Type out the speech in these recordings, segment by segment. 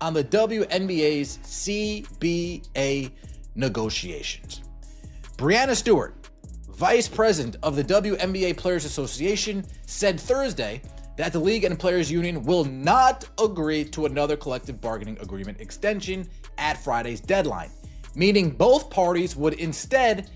on the WNBA's CBA negotiations. Breanna Stewart, Vice President of the WNBA Players Association, said Thursday that the league and players union will not agree to another collective bargaining agreement extension at Friday's deadline, meaning both parties would instead.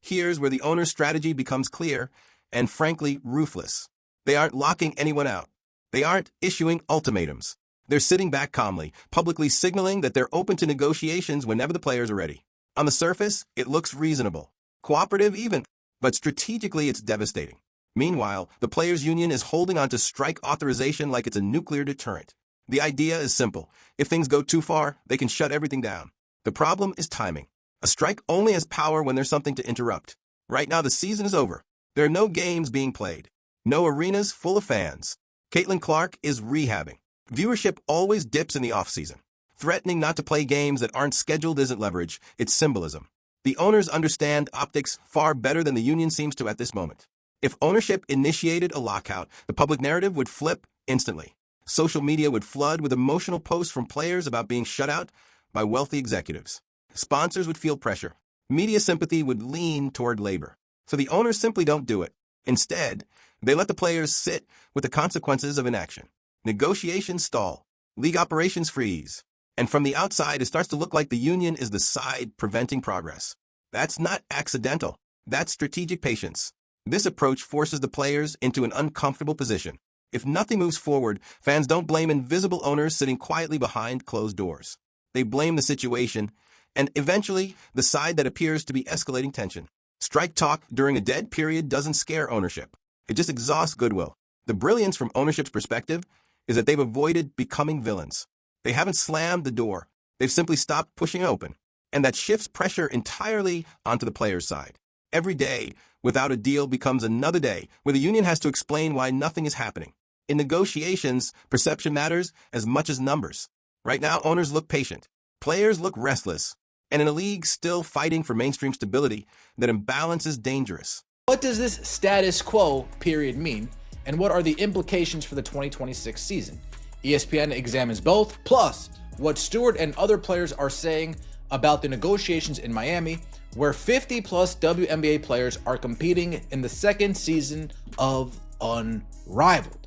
Here's where the owner's strategy becomes clear and, frankly, ruthless. They aren't locking anyone out. They aren't issuing ultimatums. They're sitting back calmly, publicly signaling that they're open to negotiations whenever the players are ready. On the surface, it looks reasonable, cooperative even, but strategically it's devastating. Meanwhile, the players' union is holding on to strike authorization like it's a nuclear deterrent. The idea is simple. If things go too far, they can shut everything down. The problem is timing. A strike only has power when there's something to interrupt. Right now, the season is over. There are no games being played. No arenas full of fans. Caitlin Clark is rehabbing. Viewership always dips in the offseason. Threatening not to play games that aren't scheduled isn't leverage, it's symbolism. The owners understand optics far better than the union seems to at this moment. If ownership initiated a lockout, the public narrative would flip instantly. Social media would flood with emotional posts from players about being shut out by wealthy executives. Sponsors would feel pressure. Media sympathy would lean toward labor. So the owners simply don't do it. Instead, they let the players sit with the consequences of inaction. Negotiations stall. League operations freeze. And from the outside, it starts to look like the union is the side preventing progress. That's not accidental. That's strategic patience. This approach forces the players into an uncomfortable position. If nothing moves forward, fans don't blame invisible owners sitting quietly behind closed doors. They blame the situation, and eventually, the side that appears to be escalating tension. Strike talk during a dead period doesn't scare ownership. It just exhausts goodwill. The brilliance from ownership's perspective is that they've avoided becoming villains. They haven't slammed the door. They've simply stopped pushing it open. And that shifts pressure entirely onto the players' side. Every day without a deal becomes another day where the union has to explain why nothing is happening. In negotiations, perception matters as much as numbers. Right now, owners look patient. Players look restless. And in a league still fighting for mainstream stability, that imbalance is dangerous. What does this status quo period mean, and what are the implications for the 2026 season? ESPN examines both, plus what Stewart and other players are saying about the negotiations in Miami, where 50-plus WNBA players are competing in the second season of Unrivaled.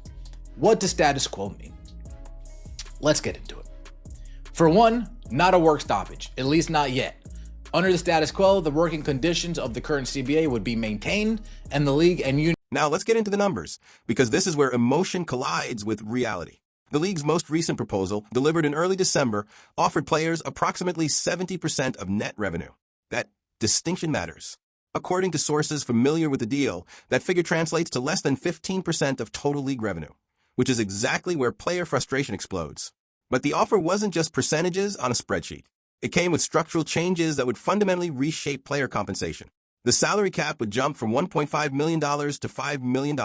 What does status quo mean? Let's get into it. For one, not a work stoppage, at least not yet. Under the status quo, the working conditions of the current CBA would be maintained, and the league and union. Now let's get into the numbers, because this is where emotion collides with reality. The league's most recent proposal, delivered in early December, offered players approximately 70% of net revenue. That distinction matters. According to sources familiar with the deal, that figure translates to less than 15% of total league revenue, which is exactly where player frustration explodes. But the offer wasn't just percentages on a spreadsheet. It came with structural changes that would fundamentally reshape player compensation. The salary cap would jump from $1.5 million to $5 million.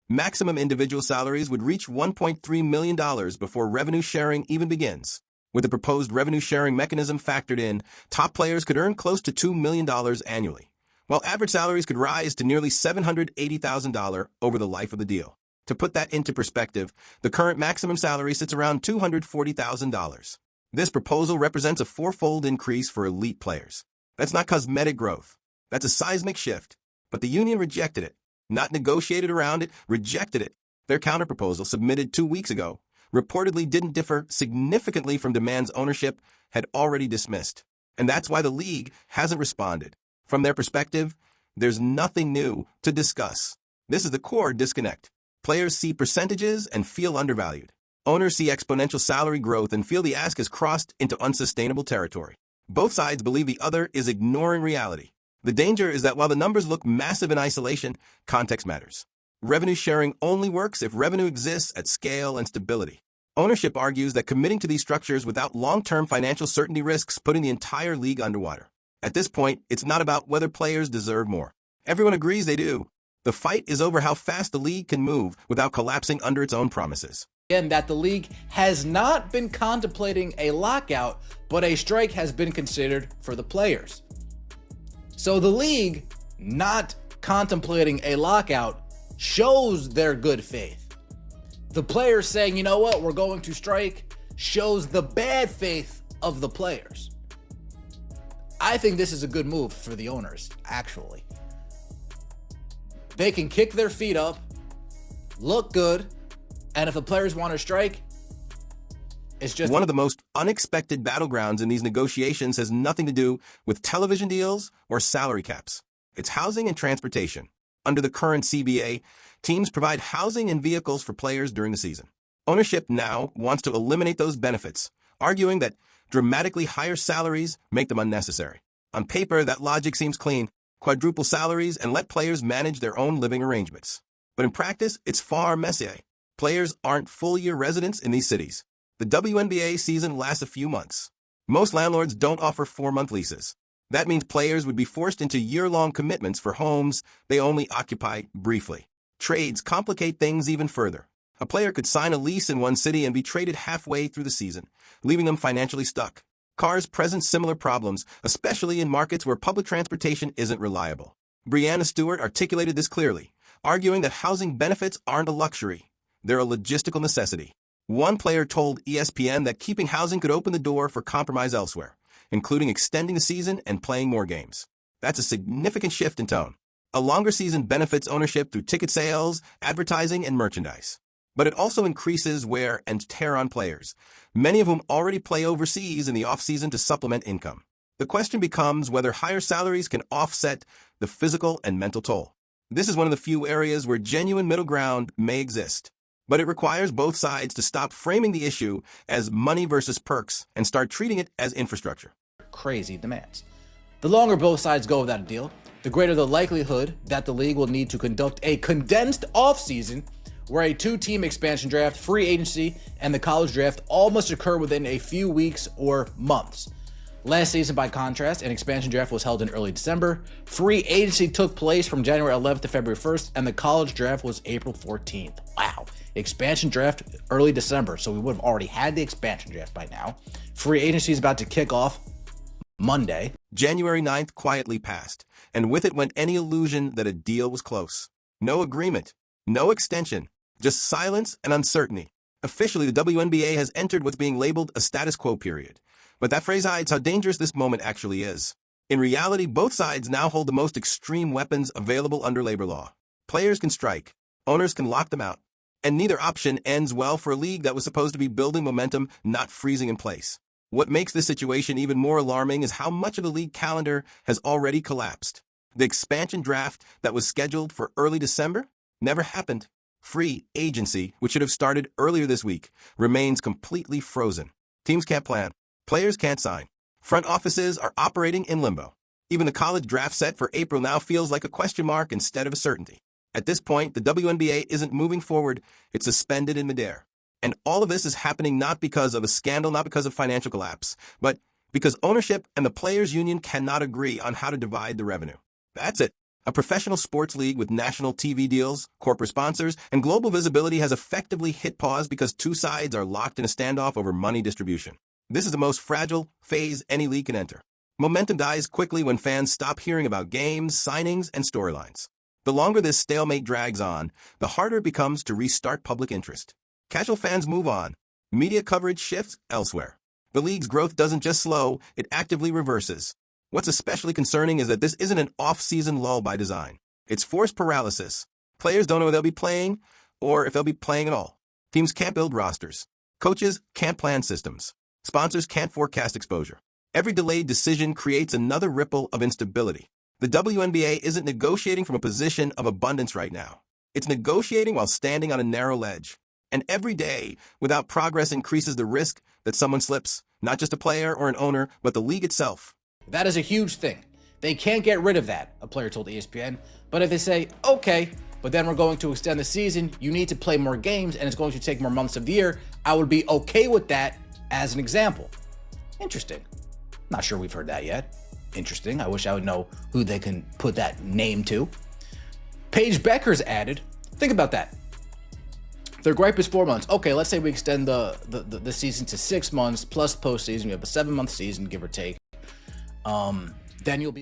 Maximum individual salaries would reach $1.3 million before revenue sharing even begins. With the proposed revenue sharing mechanism factored in, top players could earn close to $2 million annually, while average salaries could rise to nearly $780,000 over the life of the deal. To put that into perspective, the current maximum salary sits around $240,000. This proposal represents a fourfold increase for elite players. That's not cosmetic growth. That's a seismic shift. But the union rejected it. Not negotiated around it, rejected it. Their counterproposal, submitted 2 weeks ago, reportedly didn't differ significantly from demands ownership had already dismissed. And that's why the league hasn't responded. From their perspective, there's nothing new to discuss. This is the core disconnect. Players see percentages and feel undervalued. Owners see exponential salary growth and feel the ask has crossed into unsustainable territory. Both sides believe the other is ignoring reality. The danger is that while the numbers look massive in isolation, context matters. Revenue sharing only works if revenue exists at scale and stability. Ownership argues that committing to these structures without long-term financial certainty risks putting the entire league underwater. At this point, it's not about whether players deserve more. Everyone agrees they do. The fight is over how fast the league can move without collapsing under its own promises. Again, that the league has not been contemplating a lockout, but a strike has been considered for the players. So the league not contemplating a lockout shows their good faith. The players saying, you know what, we're going to strike, shows the bad faith of the players. I think this is a good move for the owners, actually. They can kick their feet up, look good, and if the players want to strike, it's just... One of the most unexpected battlegrounds in these negotiations has nothing to do with television deals or salary caps. It's housing and transportation. Under the current CBA, teams provide housing and vehicles for players during the season. Ownership now wants to eliminate those benefits, arguing that dramatically higher salaries make them unnecessary. On paper, that logic seems clean. Quadruple salaries and let players manage their own living arrangements. But in practice, it's far messier. Players aren't full-year residents in these cities. The WNBA season lasts a few months. Most landlords don't offer 4-month leases. That means players would be forced into year-long commitments for homes they only occupy briefly. Trades complicate things even further. A player could sign a lease in one city and be traded halfway through the season, leaving them financially stuck. Cars present similar problems, especially in markets where public transportation isn't reliable. Breanna Stewart articulated this clearly, arguing that housing benefits aren't a luxury. They're a logistical necessity. One player told ESPN that keeping housing could open the door for compromise elsewhere, including extending the season and playing more games. That's a significant shift in tone. A longer season benefits ownership through ticket sales, advertising, and merchandise. But it also increases wear and tear on players, many of whom already play overseas in the offseason to supplement income. The question becomes whether higher salaries can offset the physical and mental toll. This is one of the few areas where genuine middle ground may exist. But it requires both sides to stop framing the issue as money versus perks and start treating it as infrastructure. Crazy demands. The longer both sides go without a deal, the greater the likelihood that the league will need to conduct a condensed offseason where a 2-team expansion draft, free agency, and the college draft all must occur within a few weeks or months. Last season, by contrast, an expansion draft was held in early December. Free agency took place from January 11th to February 1st, and the college draft was April 14th. Wow. Expansion draft early December, so we would have already had the expansion draft by now. Free agency is about to kick off Monday. January 9th quietly passed, and with it went any illusion that a deal was close. No agreement, no extension, just silence and uncertainty. Officially, the WNBA has entered what's being labeled a status quo period. But that phrase hides how dangerous this moment actually is. In reality, both sides now hold the most extreme weapons available under labor law. Players can strike, owners can lock them out, and neither option ends well for a league that was supposed to be building momentum, not freezing in place. What makes this situation even more alarming is how much of the league calendar has already collapsed. The expansion draft that was scheduled for early December never happened. Free agency, which should have started earlier this week, remains completely frozen. Teams can't plan. Players can't sign. Front offices are operating in limbo. Even the college draft set for April now feels like a question mark instead of a certainty. At this point, the WNBA isn't moving forward, it's suspended in midair. And all of this is happening not because of a scandal, not because of financial collapse, but because ownership and the players' union cannot agree on how to divide the revenue. That's it. A professional sports league with national TV deals, corporate sponsors, and global visibility has effectively hit pause because two sides are locked in a standoff over money distribution. This is the most fragile phase any league can enter. Momentum dies quickly when fans stop hearing about games, signings, and storylines. The longer this stalemate drags on, the harder it becomes to restart public interest. Casual fans move on. Media coverage shifts elsewhere. The league's growth doesn't just slow, it actively reverses. What's especially concerning is that this isn't an off-season lull by design. It's forced paralysis. Players don't know if they'll be playing or if they'll be playing at all. Teams can't build rosters. Coaches can't plan systems. Sponsors can't forecast exposure. Every delayed decision creates another ripple of instability. The WNBA isn't negotiating from a position of abundance right now. It's negotiating while standing on a narrow ledge. And every day, without progress, increases the risk that someone slips, not just a player or an owner, but the league itself. That is a huge thing. They can't get rid of that, a player told ESPN. But if they say, okay, but then we're going to extend the season, you need to play more games, and it's going to take more months of the year, I would be okay with that as an example. Interesting. Not sure we've heard that yet. Interesting. I wish I would know who they can put that name to. Paige Beckers added, think about that. Their gripe is 4 months. Okay, let's say we extend the season to 6 months plus postseason. We have a 7-month season, give or take. Then you'll be